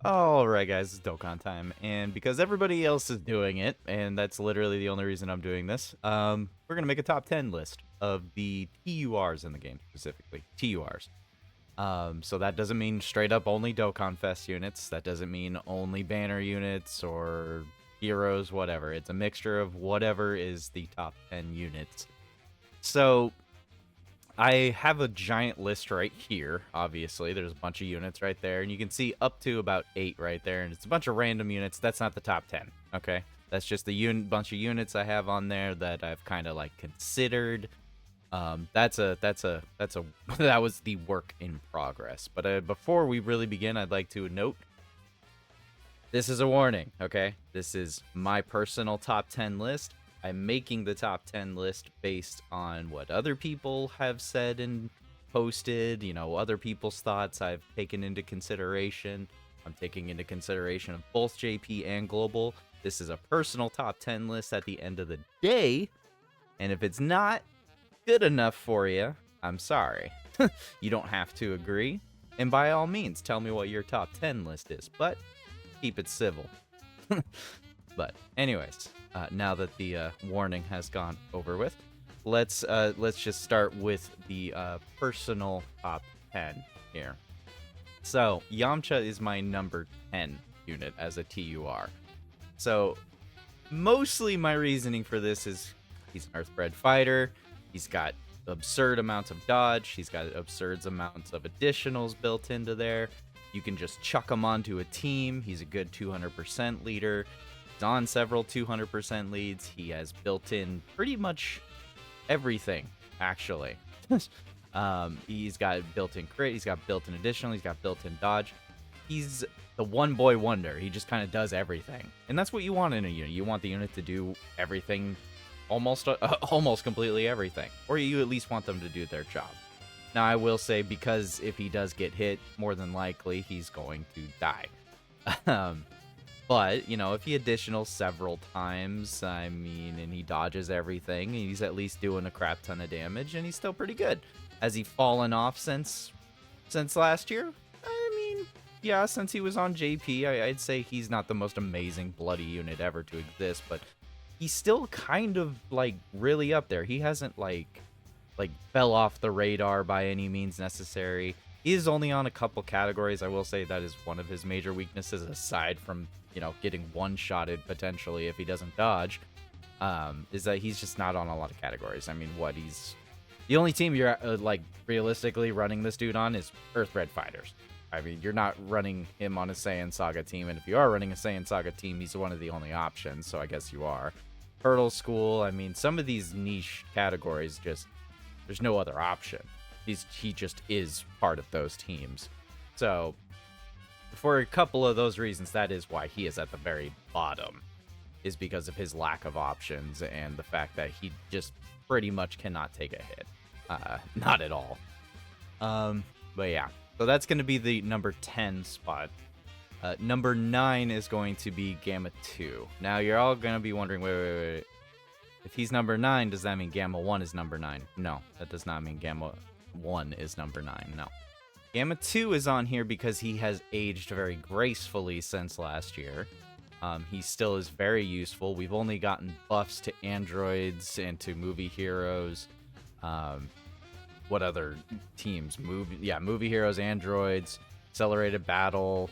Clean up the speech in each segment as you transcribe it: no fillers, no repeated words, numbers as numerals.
Alright guys, it's Dokkan time, and because everybody else is doing it, and that's literally the only reason I'm doing this, we're gonna make a top 10 list of the TURs in the game, specifically. TURs. So that doesn't mean straight up only Dokkan Fest units, that doesn't mean only banner units, or heroes, whatever. It's a mixture of whatever is the top 10 units. So, I have a giant list right here, obviously. There's a bunch of units right there, and you can see up to about 8 right there, and it's a bunch of random units. That's not the top 10, okay? That's just the bunch of units I have on there that I've kind of, like, considered. That was the work in progress. But before we really begin, I'd like to note, this is a warning, okay? This is my personal top 10 list. I'm making the top 10 list based on what other people have said and posted, other people's thoughts I've taken into consideration. I'm taking into consideration of both JP and Global. This is a personal top 10 list at the end of the day, and if it's not good enough for you, I'm sorry. You don't have to agree, and by all means, tell me what your top 10 list is, but keep it civil. But anyways, now that the warning has gone over with, let's just start with the personal top 10 here. So Yamcha is my number 10 unit as a TUR. So mostly my reasoning for this is he's an Earthbred fighter. He's got absurd amounts of dodge. He's got absurd amounts of additionals built into there. You can just chuck him onto a team. He's a good 200% leader. He's on several 200% leads. He has built in pretty much everything, actually. He's got built-in crit. He's got built-in additional. He's got built-in dodge. He's the one boy wonder. He just kind of does everything. And that's what you want in a unit. You want the unit to do everything, almost completely everything. Or you at least want them to do their job. Now, I will say, because if he does get hit, more than likely, he's going to die. But, if he additional several times, and he dodges everything, he's at least doing a crap ton of damage, and he's still pretty good. Has he fallen off since last year? Yeah, since he was on JP, I'd say he's not the most amazing bloody unit ever to exist, but he's still kind of, really up there. He hasn't, fell off the radar by any means necessary. He is only on a couple categories. I will say that is one of his major weaknesses, aside from, getting one-shotted potentially if he doesn't dodge, is that he's just not on a lot of categories. He's... The only team you're, realistically running this dude on is Earthbred Fighters. You're not running him on a Saiyan Saga team, and if you are running a Saiyan Saga team, he's one of the only options, so I guess you are. Turtle School, some of these niche categories just... There's no other option. He just is part of those teams. So, for a couple of those reasons, that is why he is at the very bottom. Is because of his lack of options and the fact that he just pretty much cannot take a hit. Not at all. But yeah. So that's going to be the number 10 spot. Number 9 is going to be Gamma 2. Now, you're all going to be wondering, wait. If he's number 9, does that mean GammaOne is number 9? No, that does not mean GammaOne is number 9. No. Gamma 2 is on here because he has aged very gracefully since last year. He still is very useful. We've only gotten buffs to androids and to movie heroes. What other teams? Movie heroes, androids, accelerated battle,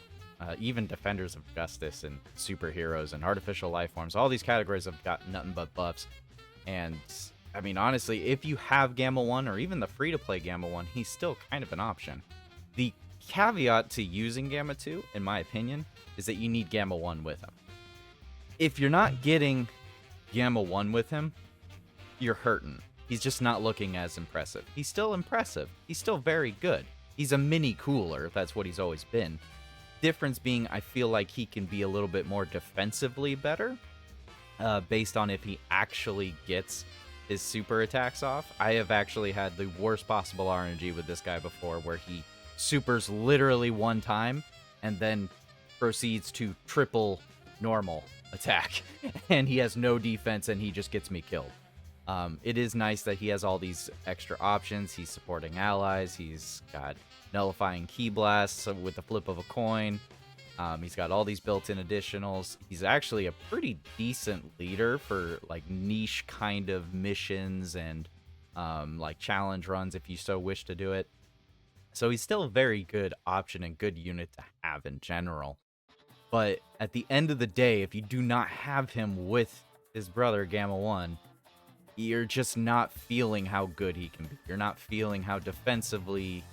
even defenders of justice and superheroes and artificial life forms. All these categories have got nothing but buffs. And honestly, if you have GammaOne or even the free-to-play GammaOne, he's still kind of an option. The caveat to using Gamma 2, in my opinion, is that you need GammaOne with him. If you're not getting GammaOne with him, you're hurting. He's just not looking as impressive. He's still impressive. He's still very good. He's a mini cooler. That's what he's always been. Difference being, I feel like he can be a little bit more defensively better, based on if he actually gets his super attacks off. I have actually had the worst possible RNG with this guy before, where he supers literally one time and then proceeds to triple normal attack, and he has no defense and he just gets me killed. It is nice that he has all these extra options. He's supporting allies. He's got nullifying ki blasts with the flip of a coin. He's got all these built-in additionals. He's actually a pretty decent leader for like niche kind of missions and like challenge runs if you so wish to do it. So he's still a very good option and good unit to have in general. But at the end of the day, if you do not have him with his brother GammaOne, you're just not feeling how good he can be. You're not feeling how defensively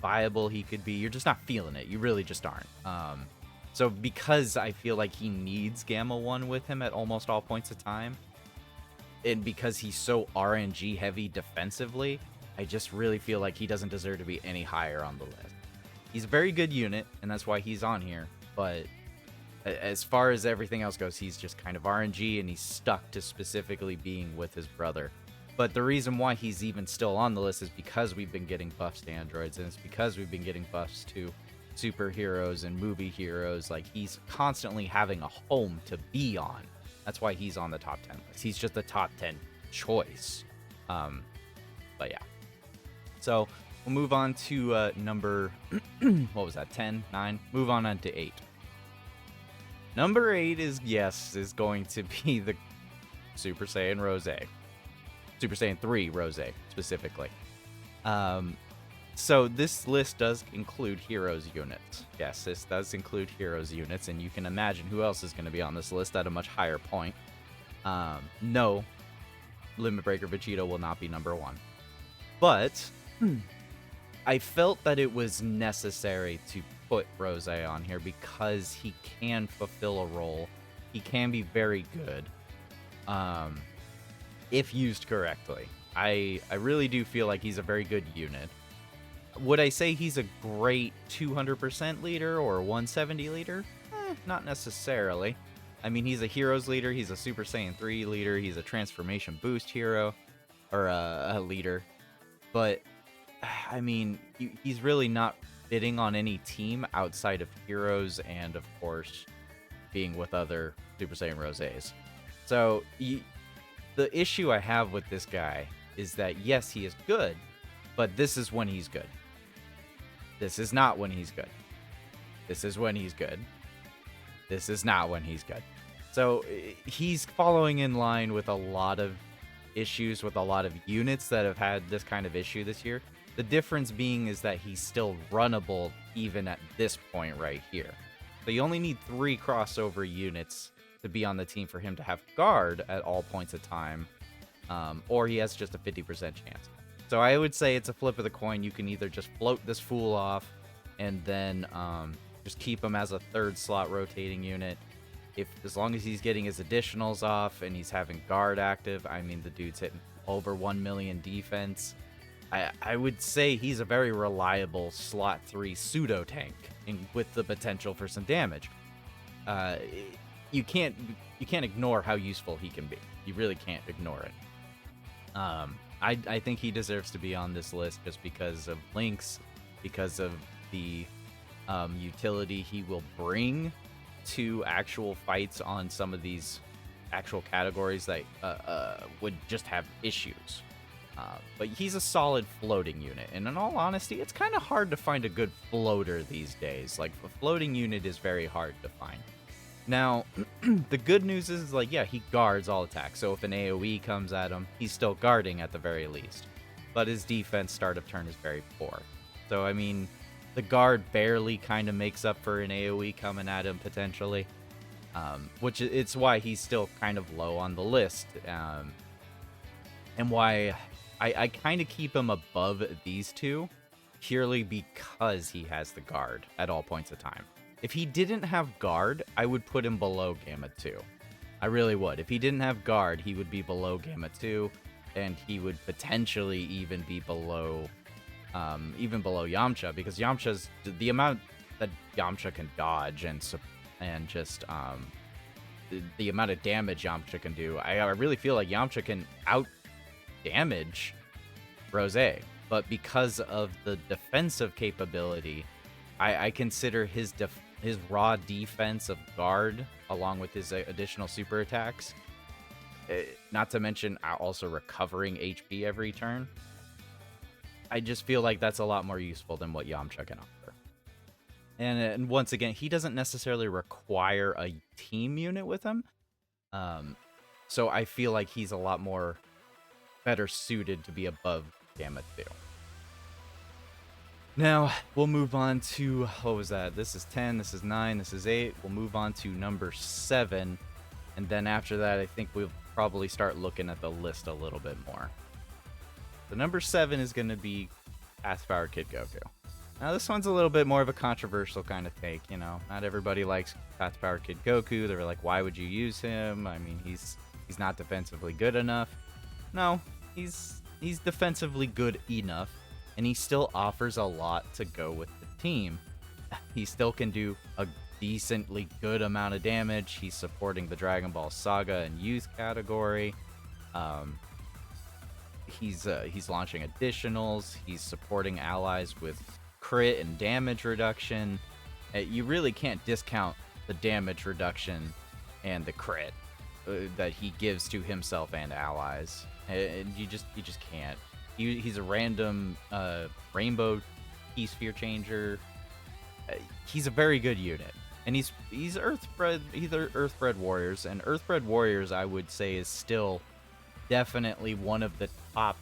viable he could be. You're just not feeling it. You really just aren't. So because I feel like he needs GammaOne with him at almost all points of time, and because he's so RNG heavy defensively, I just really feel like he doesn't deserve to be any higher on the list. He's a very good unit, and that's why he's on here, but as far as everything else goes, he's just kind of RNG, and he's stuck to specifically being with his brother. But the reason why he's even still on the list is because we've been getting buffs to androids, and it's because we've been getting buffs to superheroes and movie heroes. Like, he's constantly having a home to be on. That's why he's on the top 10 list. He's just a top 10 choice. But yeah. So we'll move on to number, what was that, 10, 9? Move on to 8. Number 8 is going to be the Super Saiyan Rose. Super Saiyan 3 Rose, specifically. So this list does include Heroes units. Yes, this does include Heroes units, and you can imagine who else is going to be on this list at a much higher point. No, Limit Breaker Vegeta will not be number 1. But I felt that it was necessary to put Rose on here because he can fulfill a role. He can be very good if used correctly. I really do feel like he's a very good unit. Would I say he's a great 200% leader or 170 leader? Not necessarily. I mean, he's a Heroes leader, he's a Super Saiyan 3 leader, he's a Transformation Boost hero, or a leader. But, I mean, he's really not fitting on any team outside of Heroes and, of course, being with other Super Saiyan Roses. So, the issue I have with this guy is that, yes, he is good, but this is when he's good. This is not when he's good. This is when he's good. This is not when he's good. So he's following in line with a lot of issues with a lot of units that have had this kind of issue this year. The difference being is that he's still runnable even at this point right here. So you only need 3 crossover units to be on the team for him to have guard at all points of time, or he has just a 50% chance. So I would say it's a flip of the coin. You can either just float this fool off and then just keep him as a 3rd slot rotating unit. As long as he's getting his additionals off and he's having guard active, I mean, the dude's hitting over 1 million defense. I would say he's a very reliable slot 3 pseudo tank with the potential for some damage. You can't ignore how useful he can be. You really can't ignore it. I think he deserves to be on this list just because of links, because of the utility he will bring to actual fights on some of these actual categories that would just have issues. But he's a solid floating unit, and in all honesty, it's kind of hard to find a good floater these days. Like, a floating unit is very hard to find. Now, the good news is, like, yeah, he guards all attacks, so if an AoE comes at him, he's still guarding at the very least. But his defense start of turn is very poor. So, I mean, the guard barely kind of makes up for an AoE coming at him, potentially. Which it's why he's still kind of low on the list. And why I kind of keep him above these two, purely because he has the guard at all points of time. If he didn't have guard, I would put him below Gamma 2. I really would. If he didn't have guard, he would be below Gamma 2, and he would potentially even be below Yamcha, because Yamcha's the amount that Yamcha can dodge and just the amount of damage Yamcha can do. I really feel like Yamcha can out damage Rose, but because of the defensive capability, I consider his raw defense of guard, along with his additional super attacks, not to mention also recovering HP every turn, I just feel like that's a lot more useful than what Yamcha can offer. And once again, he doesn't necessarily require a team unit with him. So I feel like he's a lot more better suited to be above Gamma 2. Now, we'll move on to, what was that? This is 10, this is 9, this is 8. We'll move on to number 7. And then after that, I think we'll probably start looking at the list a little bit more. The number 7 is going to be Path-Powered Kid Goku. Now, this one's a little bit more of a controversial kind of take, you know. Not everybody likes Path-Powered Kid Goku. They're like, why would you use him? I mean, he's not defensively good enough. No, he's defensively good enough, and he still offers a lot to go with the team. He still can do a decently good amount of damage. He's supporting the Dragon Ball Saga and Youth category. He's launching additionals. He's supporting allies with crit and damage reduction. You really can't discount the damage reduction and the crit that he gives to himself and allies. And you just can't. He's a random rainbow key sphere changer. He's a very good unit, and he's Earthbred. Either Earthbred warriors, and Earthbred warriors, I would say, is still definitely one of the top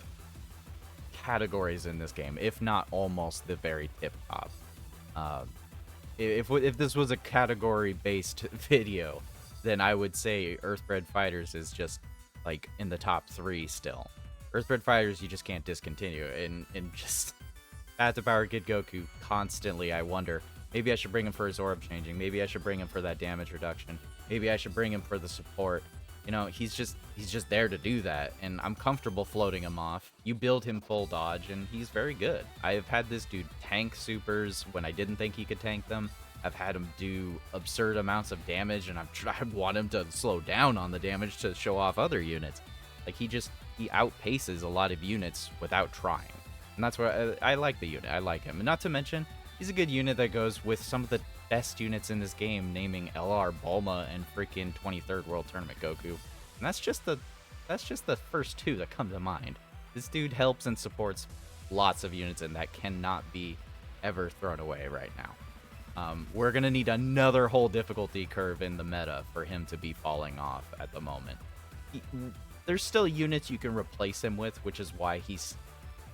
categories in this game, if not almost the very tip top. If this was a category-based video, then I would say Earthbred Fighters is just like in the top 3 still. Earthbred Fighters you just can't discontinue, and just Path-Powered Kid Goku constantly I wonder, maybe I should bring him for his orb changing, maybe I should bring him for that damage reduction, maybe I should bring him for the support. You know, he's just there to do that, and I'm comfortable floating him off. You build him full dodge, and he's very good. I have had this dude tank supers when I didn't think he could tank them. I've had him do absurd amounts of damage, and I want him to slow down on the damage to show off other units. Like, he outpaces a lot of units without trying. And that's why I like the unit. I like him. And not to mention, he's a good unit that goes with some of the best units in this game, naming LR Bulma and freaking 23rd World Tournament Goku. And that's just the first 2 that come to mind. This dude helps and supports lots of units, and that cannot be ever thrown away right now. We're going to need another whole difficulty curve in the meta for him to be falling off at the moment. There's still units you can replace him with, which is why he's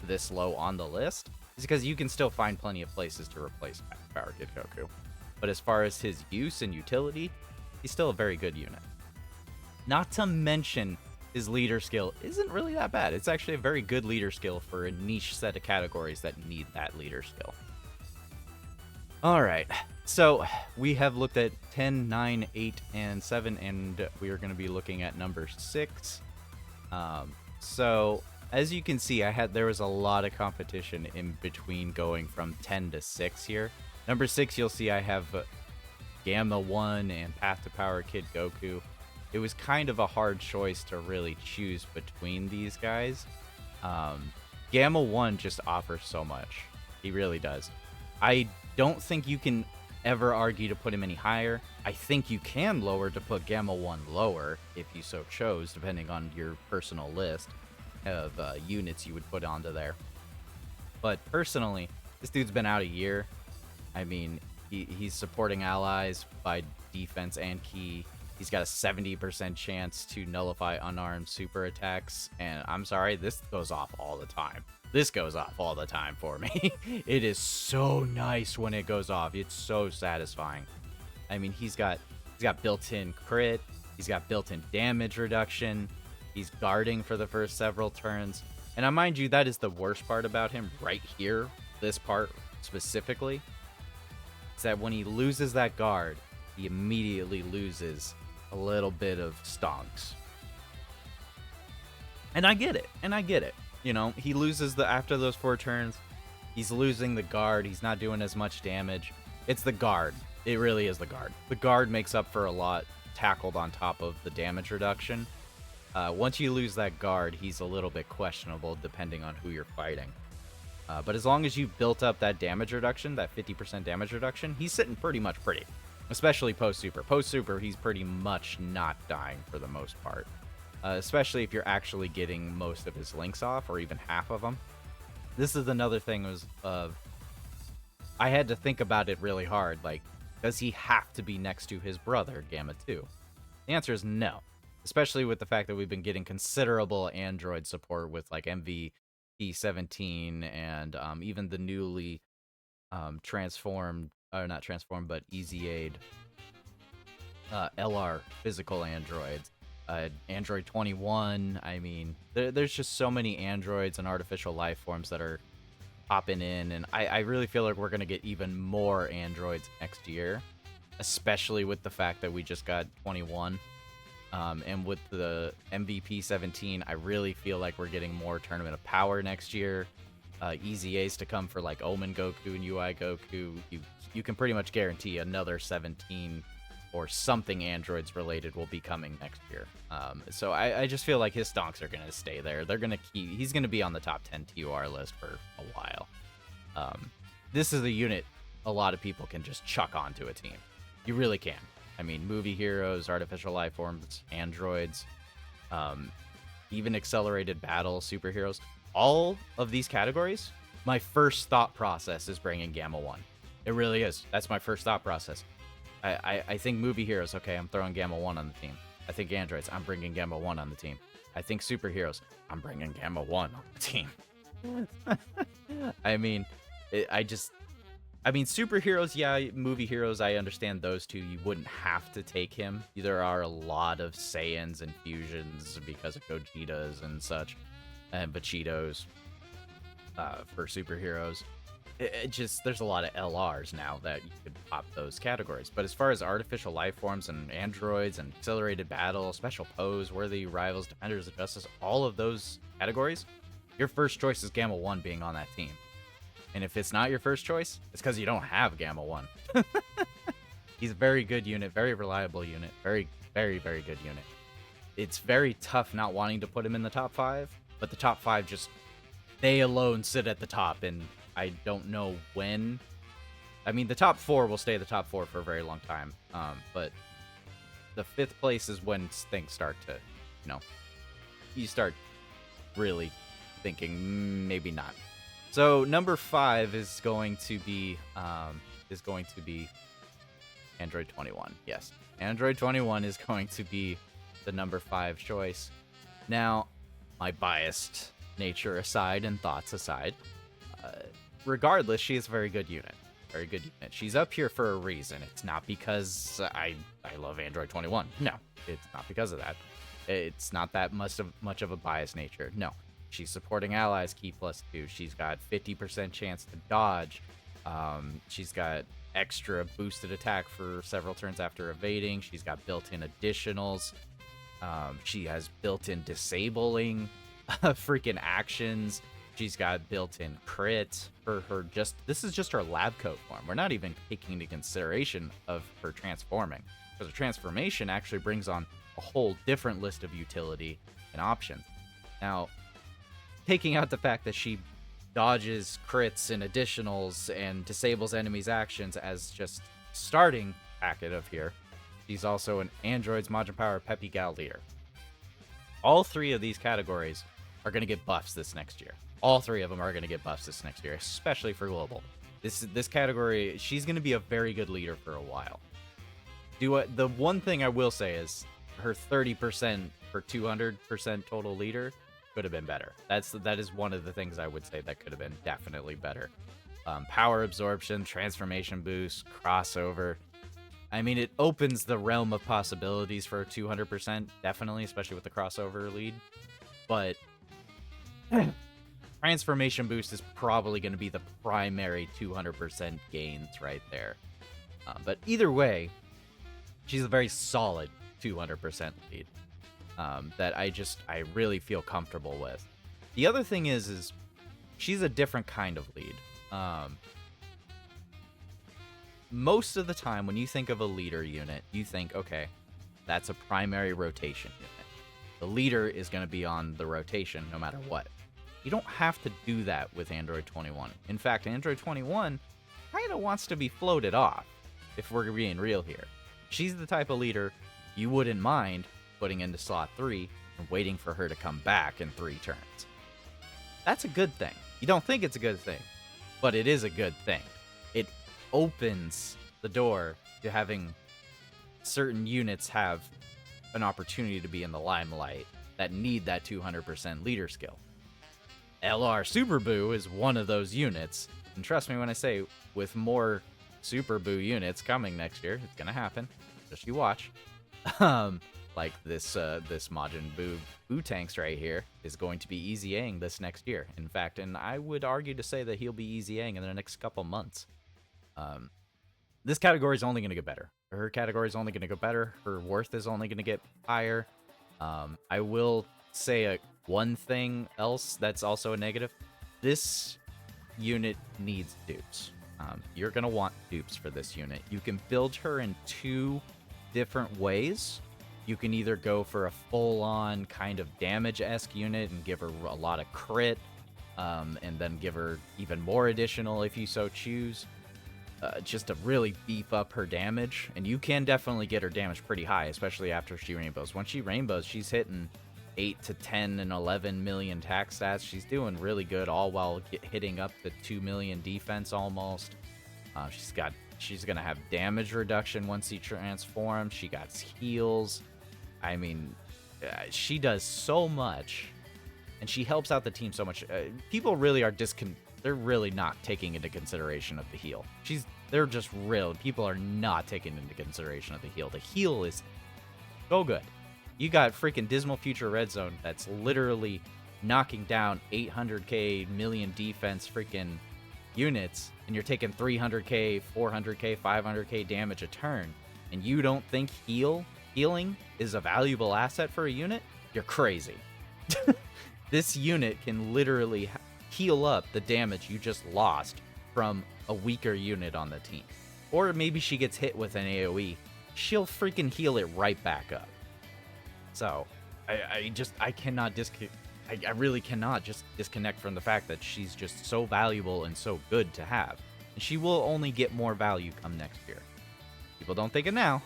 this low on the list, is because you can still find plenty of places to replace Power Kid Goku. But as far as his use and utility, he's still a very good unit. Not to mention, his leader skill isn't really that bad. It's actually a very good leader skill for a niche set of categories that need that leader skill. Alright, so we have looked at 10, 9, 8, and 7, and we are going to be looking at number 6. So, as you can see, there was a lot of competition in between going from 10 to 6 here. Number 6, you'll see I have GammaOne and Path-Powered Kid Goku. It was kind of a hard choice to really choose between these guys. GammaOne just offers so much. He really does. I don't think you can ever argue to put him any higher. I think you can lower to put GammaOne lower if you so chose, depending on your personal list of units you would put onto there. But personally, this dude's been out a year. I mean, he's supporting allies by defense and key. He's got a 70% chance to nullify unarmed super attacks. And I'm sorry, this goes off all the time. This goes off all the time for me. It is so nice when it goes off. It's so satisfying. I mean, he's got built-in crit. He's got built-in damage reduction. He's guarding for the first several turns. And mind you, that is the worst part about him right here. This part specifically. Is that when he loses that guard, he immediately loses a little bit of stonks. And I get it. You know, he loses after those 4 turns, he's losing the guard. He's not doing as much damage. It's the guard. It really is the guard. The guard makes up for a lot tackled on top of the damage reduction. Once you lose that guard, he's a little bit questionable depending on who you're fighting. But as long as you've built up that damage reduction, that 50% damage reduction, he's sitting pretty much pretty. Especially post-super. Post-super, he's pretty much not dying for the most part. Especially if you're actually getting most of his links off, or even half of them. This is another thing I had to think about it really hard. Like, does he have to be next to his brother, Gamma 2? The answer is no. Especially with the fact that we've been getting considerable Android support with like MVP17 and even the newly transformed, or not transformed, but EZA'd LR physical androids. Android 21. I mean, there's just so many androids and artificial life forms that are popping in, and I really feel like we're going to get even more androids next year, especially with the fact that we just got 21. And with the MVP 17, I really feel like we're getting more Tournament of Power next year. EZAs to come for like Omen Goku and UI Goku. You can pretty much guarantee another 17 or something androids related will be coming next year. So I just feel like his stonks are going to stay there. He's going to be on the top 10 TUR list for a while. This is a unit a lot of people can just chuck onto a team. You really can. I mean, movie heroes, artificial life forms, androids, even accelerated battle, superheroes. All of these categories, my first thought process is bringing GammaOne. It really is. That's my first thought process. I think movie heroes, okay, I'm throwing GammaOne on the team. I think androids, I'm bringing GammaOne on the team. I think superheroes, I'm bringing GammaOne on the team. I mean, superheroes, yeah, movie heroes, I understand those two. You wouldn't have to take him. There are a lot of Saiyans and fusions because of Gojitas and such, and Vachitos for superheroes. There's a lot of LRs now that you could pop those categories. But as far as artificial life forms and androids and accelerated battle, special pose, worthy rivals, defenders of justice, all of those categories, your first choice is GammaOne being on that team. And if it's not your first choice, it's because you don't have GammaOne. He's a very good unit, very reliable unit, very, very, very good unit. It's very tough not wanting to put him in the top 5, but the top 5 just, they alone sit at the top, and I don't know when. I mean, the top 4 will stay the top 4 for a very long time, but the 5th place is when things start to, you start really thinking maybe not. So number 5 is going to be Android 21. Yes, Android 21 is going to be the number 5 choice. Now, my biased nature aside and thoughts aside, regardless, she is a very good unit. Very good unit. She's up here for a reason. It's not because I love Android 21. No, it's not because of that. It's not that much of a biased nature. No. She's supporting allies, key +2. She's got 50% chance to dodge. She's got extra boosted attack for several turns after evading. She's got built-in additionals. She has built-in disabling freaking actions. She's got built-in crit for her. This is just her lab coat form. We're not even taking into consideration of her transforming, because her transformation actually brings on a whole different list of utility and options. Now, taking out the fact that she dodges crits and additionals and disables enemies' actions as just starting packet of here, she's also an Android's Majin Power Peppy Gal leader. All 3 of these categories are going to get buffs this next year. All 3 of them are going to get buffs this next year, especially for global. This category, she's going to be a very good leader for a while. The one thing I will say is her 30% for 200% total leader could have been better. That is one of the things I would say that could have been definitely better. Power absorption, transformation boost, crossover. I mean, it opens the realm of possibilities for 200%, definitely, especially with the crossover lead. But transformation boost is probably going to be the primary 200% gains right there. But either way, she's a very solid 200% lead. That I really feel comfortable with. The other thing is she's a different kind of lead. Most of the time when you think of a leader unit, you think, okay, that's a primary rotation unit. The leader is going to be on the rotation no matter what. You don't have to do that with Android 21. In fact, Android 21 kind of wants to be floated off, if we're being real here. She's the type of leader you wouldn't mind putting into slot 3 and waiting for her to come back in 3 turns. That's a good thing. You don't think it's a good thing, but it is a good thing. It opens the door to having certain units have an opportunity to be in the limelight that need that 200% leader skill. LR Super Buu is one of those units, and trust me when I say, with more Super Buu units coming next year, it's gonna happen. Just you watch. Like this Majin Buu tanks right here is going to be easy Aing this next year. In fact, and I would argue to say that he'll be easy Aing in the next couple months. This category is only going to get better. Her category is only going to go better. Her worth is only going to get higher. I will say one thing else that's also a negative. This unit needs dupes. You're going to want dupes for this unit. You can build her in 2 different ways. You can either go for a full-on kind of damage-esque unit and give her a lot of crit, and then give her even more additional if you so choose. Just to really beef up her damage. And you can definitely get her damage pretty high, especially after she rainbows. Once she rainbows, she's hitting 8 to 10 and 11 million attack stats. She's doing really good, all while hitting up to 2 million defense almost. She's gonna have damage reduction once he transforms. She got heals. I mean, she does so much, and she helps out the team so much. People really are they're really not taking into consideration of the heal. They're just real. People are not taking into consideration of the heal. The heal is so good. You got freaking Dismal Future Red Zone that's literally knocking down 800k million defense freaking units, and you're taking 300k, 400k, 500k damage a turn, and you don't think healing is a valuable asset for a unit? You're crazy. This unit can literally heal up the damage you just lost from a weaker unit on the team. Or maybe she gets hit with an AoE. She'll freaking heal it right back up. So, I really cannot just disconnect from the fact that she's just so valuable and so good to have. And she will only get more value come next year. People don't think it now,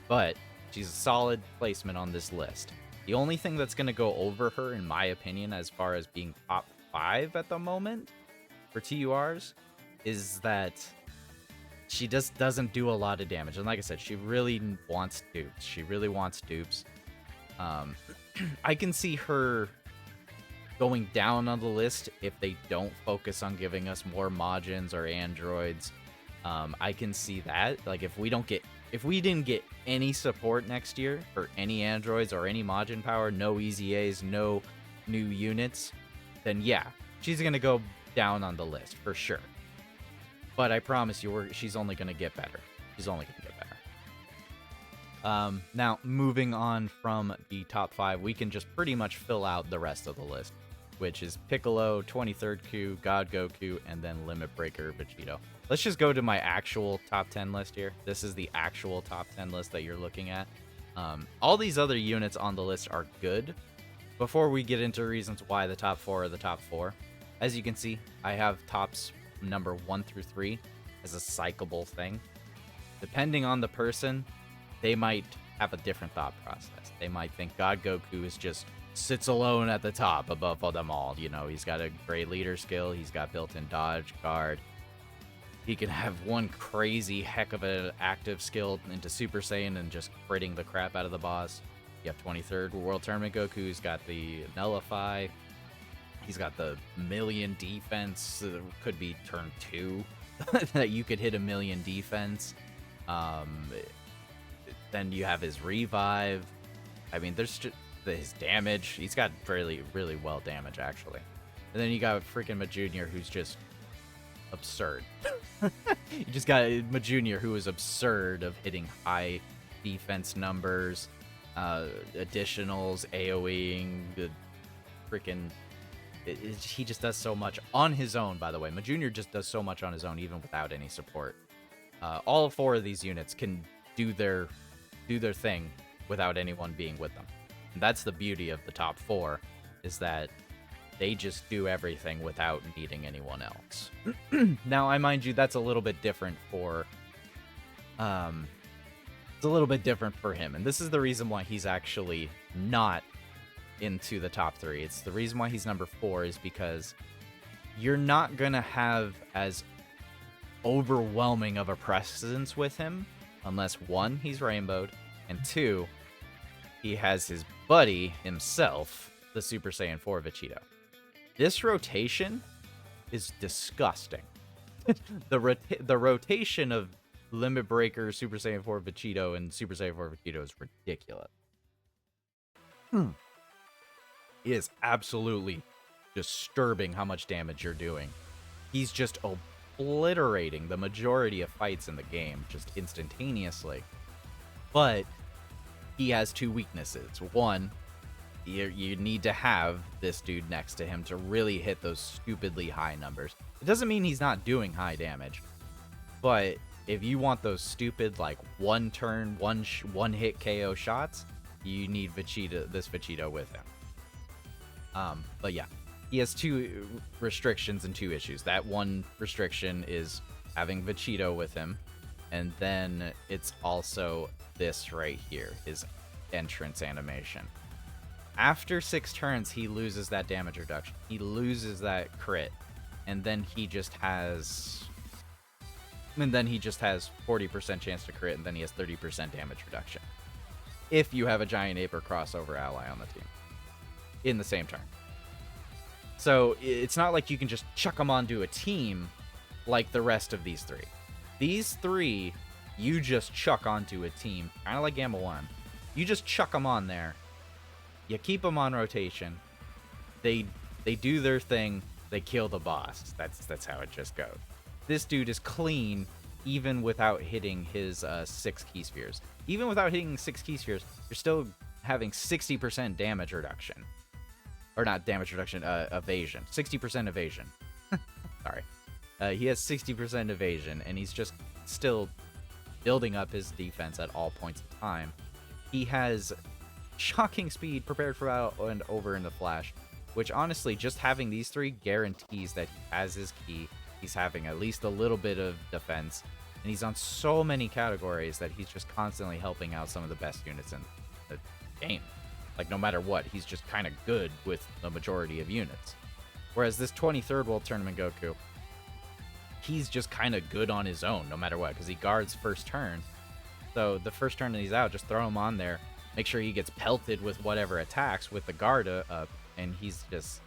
but she's a solid placement on this list. The only thing that's going to go over her, in my opinion, as far as being top 5 at the moment for TURs, is that she just doesn't do a lot of damage. And like I said, she really wants dupes. She really wants dupes. I can see her going down on the list if they don't focus on giving us more Majins or androids. I can see that. Like, if we didn't get any support next year for any androids or any Majin power, no easy A's, no new units, then yeah, she's gonna go down on the list for sure. But I promise you, she's only gonna get better. She's only gonna get better. Now, moving on from the top 5, we can just pretty much fill out the rest of the list, which is Piccolo, 23rd Q, God Goku, and then Limit Breaker Vegito. Let's just go to my actual top 10 list here. This is the actual top 10 list that you're looking at. All these other units on the list are good. Before we get into reasons why the top 4 are the top 4, as you can see, I have tops number 1 through 3 as a cyclable thing. Depending on the person, they might have a different thought process. They might think God Goku sits alone at the top above them all. You know, he's got a great leader skill. He's got built-in dodge, guard. He can have one crazy heck of an active skill into Super Saiyan and just critting the crap out of the boss. You have 23rd World Tournament Goku. He's got the Nullify. He's got the million defense. Could be turn 2 that you could hit a million defense. Then you have his revive. I mean, there's just his damage. He's got really, really well damage, actually. And then you got freaking Majunior, who's just absurd. You just got Majunior, who is absurd of hitting high defense numbers, additionals, AoEing, the freaking... he just does so much on his own, by the way. Majunior just does so much on his own, even without any support. All 4 of these units can do their thing without anyone being with them. And that's the beauty of the top 4, is that they just do everything without needing anyone else. Now, I mind you, that's a little bit different for it's a little bit different for him, and this is the reason why he's actually not into the top 3. It's the reason why he's number 4 is because you're not gonna have as overwhelming of a presence with him, unless one, he's rainbowed, and two, he has his buddy himself, the Super Saiyan 4 Vegeta. This rotation is disgusting. The rotation of Limit Breaker, Super Saiyan 4 Vegito, and Super Saiyan 4 Vegito is ridiculous. It is absolutely disturbing how much damage you're doing. He's just obliterating the majority of fights in the game, just instantaneously. But he has two weaknesses. One, you need to have this dude next to him to really hit those stupidly high numbers. It doesn't mean he's not doing high damage, but if you want those stupid, like, one turn, one hit KO shots, you need this Vegito with him. But yeah, he has two restrictions and two issues. That one restriction is having Vegito with him, and then it's also this right here, his entrance animation. After 6 turns, he loses that damage reduction. He loses that crit, and then he just has 40% chance to crit, and then he has 30% damage reduction. If you have a Giant Ape or crossover ally on the team in the same turn. So it's not like you can just chuck them onto a team like the rest of these three. These three, you just chuck onto a team, kind of like GammaOne. You just chuck them on there. You keep them on rotation. They do their thing. They kill the boss. That's how it just goes. This dude is clean even without hitting his 6 key spheres. Even without hitting 6 key spheres, you're still having 60% damage reduction. Or not damage reduction, evasion. 60% evasion. Sorry. He has 60% evasion, and he's just still building up his defense at all points of time. He has shocking speed, prepared for battle, and over in the flash, which honestly, just having these three guarantees that he has his key. He's having at least a little bit of defense, and he's on so many categories that he's just constantly helping out some of the best units in the game. Like, no matter what, he's just kind of good with the majority of units. Whereas this 23rd World Tournament Goku, he's just kind of good on his own, no matter what, because he guards first turn. So the first turn that he's out, just throw him on there, make sure he gets pelted with whatever attacks with the guard up, and he's just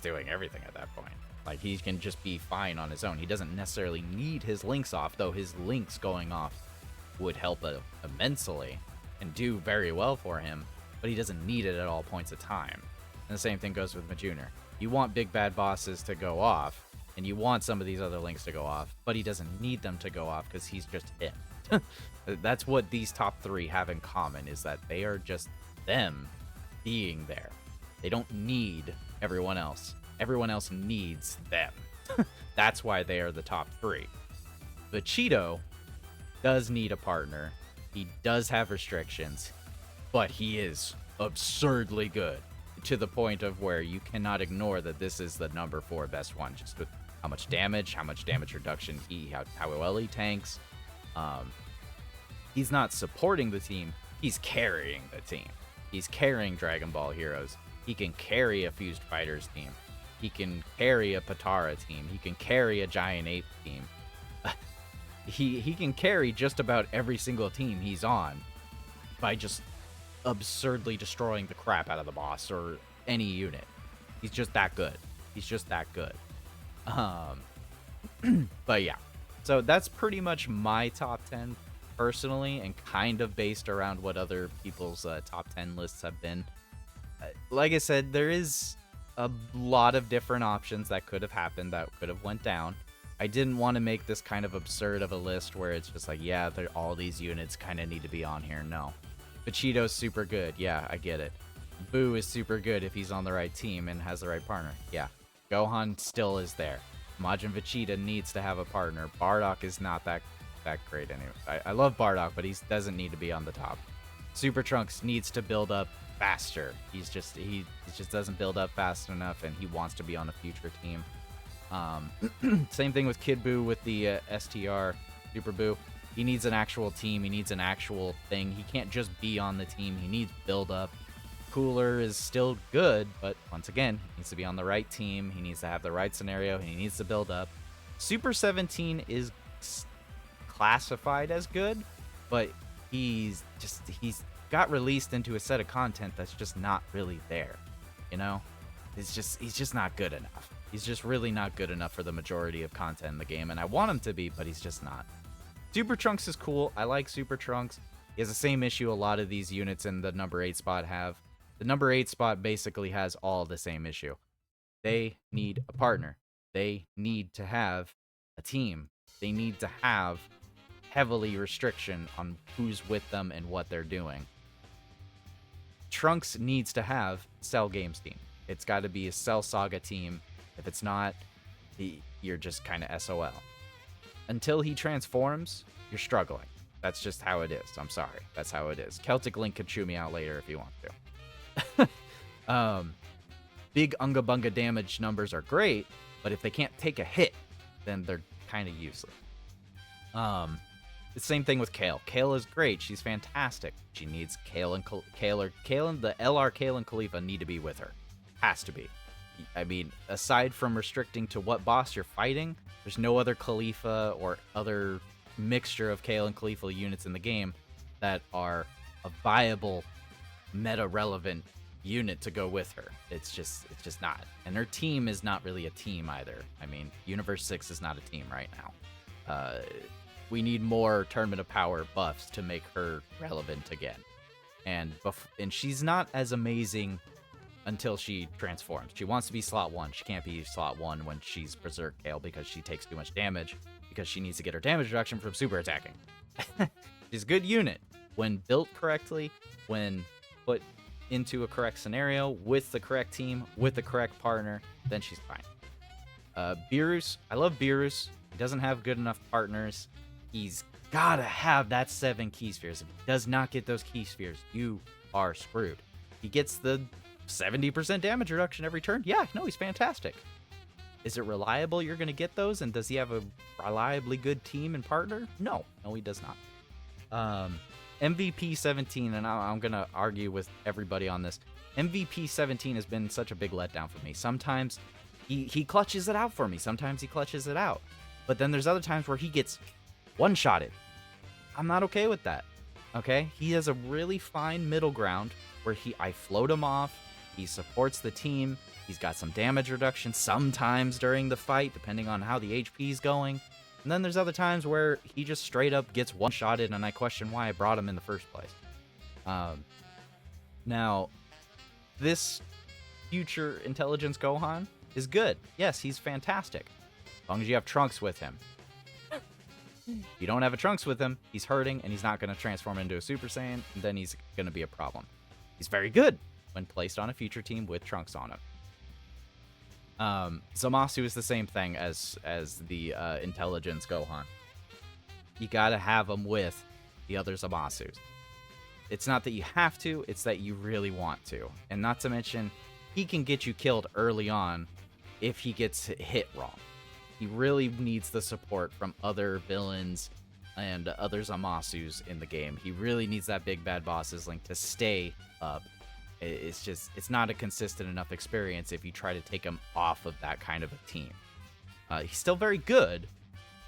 doing everything at that point. Like, he can just be fine on his own. He doesn't necessarily need his links off, though his links going off would help immensely and do very well for him, but he doesn't need it at all points of time. And the same thing goes with Majunior. You want big bad bosses to go off, and you want some of these other links to go off, but he doesn't need them to go off because he's just him. That's what these top three have in common, is that they are just them being there. They don't need everyone else. Everyone else needs them. That's why they are the top three. Vegito does need a partner. He does have restrictions, but he is absurdly good, to the point of where you cannot ignore that this is the number 4 best one, just with how much damage reduction how well he tanks. He's not supporting the team, he's carrying the team. He's carrying Dragon Ball heroes. He can carry a Fused Fighters team. He can carry a Patara team. He can carry a Giant Ape team. He can carry just about every single team he's on by just absurdly destroying the crap out of the boss or any unit. He's just that good. He's just that good. But yeah. So that's pretty much my top 10 personally, and kind of based around what other people's top 10 lists have been. Like I said, there is a lot of different options that could have happened, that could have went down. I didn't want to make this kind of absurd of a list where it's just like, yeah, all these units kind of need to be on here. No. Vegito's super good. Yeah, I get it. Boo is super good if he's on the right team and has the right partner. Yeah. Gohan still is there. Majin Vegeta needs to have a partner. Bardock is not that great anyway. I love Bardock, but he doesn't need to be on the top. Super Trunks needs to build up faster. He just doesn't build up fast enough, and he wants to be on a future team. Same thing with Kid Buu with the STR Super Buu. He needs an actual team. He needs an actual thing. He can't just be on the team. He needs build up. Cooler is still good, but once again, he needs to be on the right team. He needs to have the right scenario. He needs to build up. Super 17 is classified as good, but he's got released into a set of content that's just not really there. You know? He's just not good enough. He's just really not good enough for the majority of content in the game, and I want him to be, but he's just not. Super Trunks is cool. I like Super Trunks. He has the same issue a lot of these units in the number 8 spot have. The number 8 spot basically has all the same issue. They need a partner. They need to have a team. They need to have heavily restriction on who's with them and what they're doing. Trunks needs to have Cell Games team. It's got to be a Cell Saga team. If it's not, you're just kind of SOL. Until he transforms, you're struggling. That's just how it is. I'm sorry. That's how it is. Celtic Link can chew me out later if you want to. Big Unga Bunga damage numbers are great, but if they can't take a hit, then they're kind of useless. The same thing with Kale. Kale is great. She's fantastic. She needs Kale and the LR Kale and Khalifa need to be with her. Has to be. I mean, aside from restricting to what boss you're fighting, there's no other Khalifa or other mixture of Kale and Khalifa units in the game that are a viable, meta-relevant unit to go with her. It's just not. And her team is not really a team either. I mean, Universe 6 is not a team right now. We need more Tournament of Power buffs to make her relevant again. And she's not as amazing until she transforms. She wants to be slot 1. She can't be slot 1 when she's Berserk Kale because she takes too much damage, because she needs to get her damage reduction from super attacking. She's a good unit. When built correctly, when put into a correct scenario, with the correct team, with the correct partner, then she's fine. Beerus, I love Beerus. He doesn't have good enough partners. He's gotta have that 7 key spheres. If he does not get those key spheres, you are screwed. He gets the 70% damage reduction every turn. Yeah, no, he's fantastic. Is it reliable you're going to get those? And does he have a reliably good team and partner? No, he does not. MVP 17, and I'm going to argue with everybody on this. MVP 17 has been such a big letdown for me. Sometimes he clutches it out for me. Sometimes he clutches it out. But then there's other times where he gets one-shotted. I'm not okay with that. Okay? He has a really fine middle ground where I float him off. He supports the team. He's got some damage reduction sometimes during the fight, depending on how the HP is going. And then there's other times where he just straight up gets one-shotted, and I question why I brought him in the first place. Now, this future Intelligence Gohan is good. Yes, he's fantastic. As long as you have Trunks with him. If you don't have a Trunks with him, he's hurting, and he's not going to transform into a Super Saiyan, and then he's going to be a problem. He's very good when placed on a future team with Trunks on him. Zamasu is the same thing as the Intelligence Gohan. You gotta have him with the other Zamasus. It's not that you have to, it's that you really want to. And not to mention, he can get you killed early on if he gets hit wrong. He really needs the support from other villains and other Zamasus in the game. He really needs that big bad boss's link to stay up. It's not a consistent enough experience if you try to take him off of that kind of a team. He's still very good,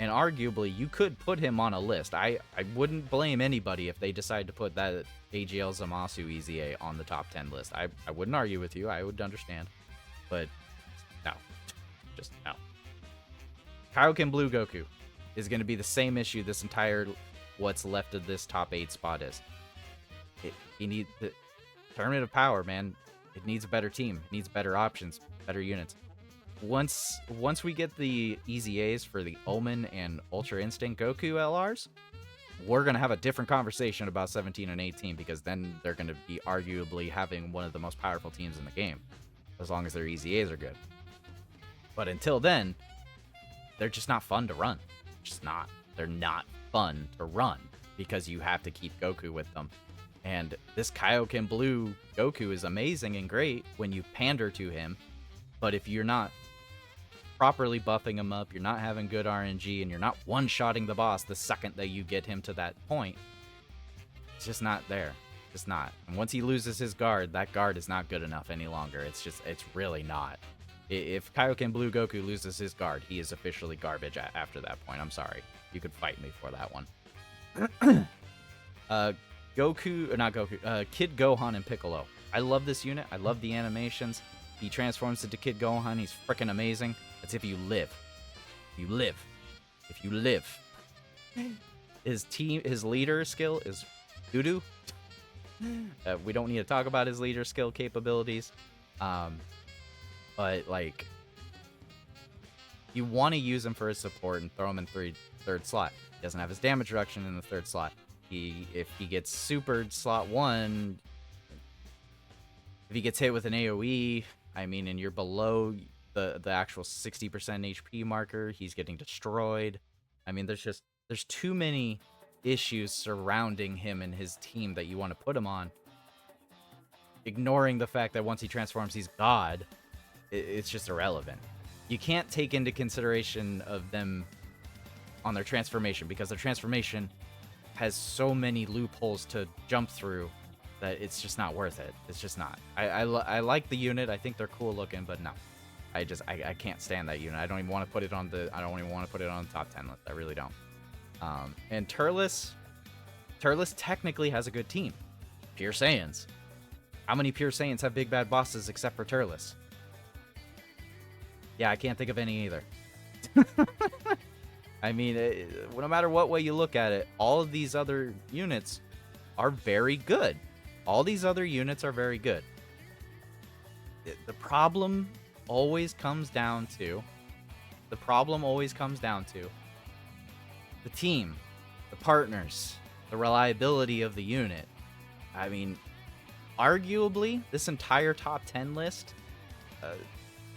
and arguably you could put him on a list. I wouldn't blame anybody if they decide to put that AGL Zamasu EZA on the top 10 list. I wouldn't argue with you. I would understand. But no. Just no. Kaioken Blue Goku is going to be the same issue this entire what's left of this top 8 spot is. He needs the Tournament of Power, man. It needs a better team. It needs better options, better units. Once we get the EZAs for the Omen and Ultra Instinct Goku LRs, we're going to have a different conversation about 17 and 18, because then they're going to be arguably having one of the most powerful teams in the game, as long as their EZAs are good. But until then, they're just not fun to run. Just not. They're not fun to run, because you have to keep Goku with them. And this Kaioken Blue Goku is amazing and great when you pander to him, but if you're not properly buffing him up, you're not having good RNG, and you're not one-shotting the boss the second that you get him to that point, it's just not there. It's not. And once he loses his guard, that guard is not good enough any longer. It's really not. If Kaioken Blue Goku loses his guard, he is officially garbage after that point. I'm sorry. You could fight me for that one. Goku, or not Goku, Kid Gohan and Piccolo. I love this unit. I love the animations. He transforms into Kid Gohan. He's freaking amazing. That's if you live. If you live. If you live. His leader skill is doo-doo. We don't need to talk about his leader skill capabilities. But, like, you want to use him for his support and throw him in third slot. He doesn't have his damage reduction in the third slot. If he gets supered slot 1, if he gets hit with an AoE, I mean, and you're below the actual 60% HP marker, he's getting destroyed. I mean, there's too many issues surrounding him and his team that you want to put him on. Ignoring the fact that once he transforms, he's God. It's just irrelevant. You can't take into consideration of them on their transformation, because their transformation has so many loopholes to jump through that it's just not worth it. It's just not. I like the unit. I think they're cool looking, but no. I can't stand that unit. I don't even want to put it on the top 10 list. I really don't. And Turles technically has a good team. Pure Saiyans. How many Pure Saiyans have big bad bosses except for Turles? Yeah, I can't think of any either. I mean, no matter what way you look at it, all of these other units are very good. All these other units are very good. The problem always comes down to the team, the partners, the reliability of the unit. I mean, arguably, this entire top 10 list,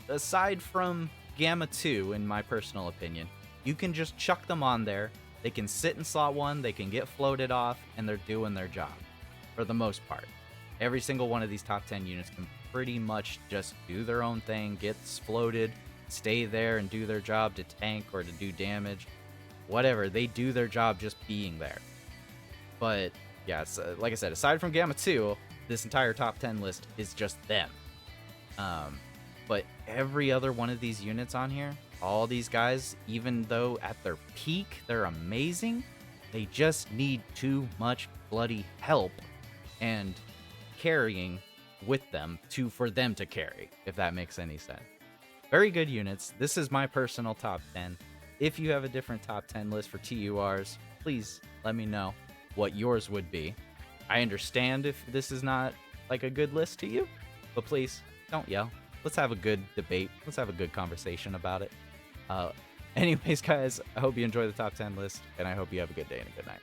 aside from Gamma 2, in my personal opinion, you can just chuck them on there. They can sit in slot 1, they can get floated off, and they're doing their job, for the most part. Every single one of these top 10 units can pretty much just do their own thing, get floated, stay there and do their job to tank or to do damage. Whatever, they do their job just being there. But, yeah, like I said, aside from Gamma 2, this entire top 10 list is just them. But every other one of these units on here, all these guys, even though at their peak they're amazing, they just need too much bloody help and carrying with them for them to carry, if that makes any sense. Very good units. This is my personal top 10. If you have a different top 10 list for TURs, please let me know what yours would be. I understand if this is not like a good list to you, but please don't yell. Let's have a good debate. Let's have a good conversation about it. Anyways, guys, I hope you enjoy the top 10 list, and I hope you have a good day and a good night.